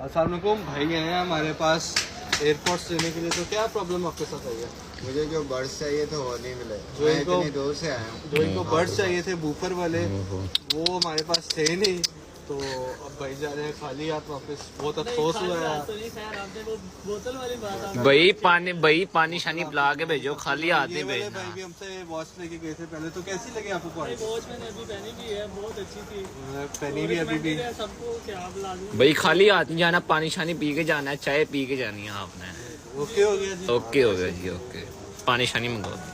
अस्सलाम वालेकुम भाई आए हैं हमारे पास एयरपोर्ट्स लेने के लिए। तो क्या प्रॉब्लम आपके साथ आई है? मुझे जो बर्ड्स चाहिए थे वो नहीं मिले। जो मैं इनको- इतनी दूर से आया हूँ। जो इनको बर्ड्स चाहिए थे बूफर वाले, वो हमारे पास थे नहीं। तो अब भाई जा रहे हैं खाली हाथ वापस। बहुत अफसोस हुआ है। पानी शानी पिला के भेजो, खाली हाथ ये नहीं वाले भेजना। भाई भी हमसे वॉच लेके गए थे पहले। तो कैसी लगी आपको भाई क्वालिटी? वॉच मैंने अभी पहनी भी है, बहुत अच्छी थी। पहनी भी अभी भी। सबको क्या बुला दूं। भाई खाली हाथ नहीं जाना, पानी शानी पी के जाना है, चाय पी के जानी है आपने। ओके हो गया जी। ओके हो गया जी, ओके। पानी शानी मंगवाओ।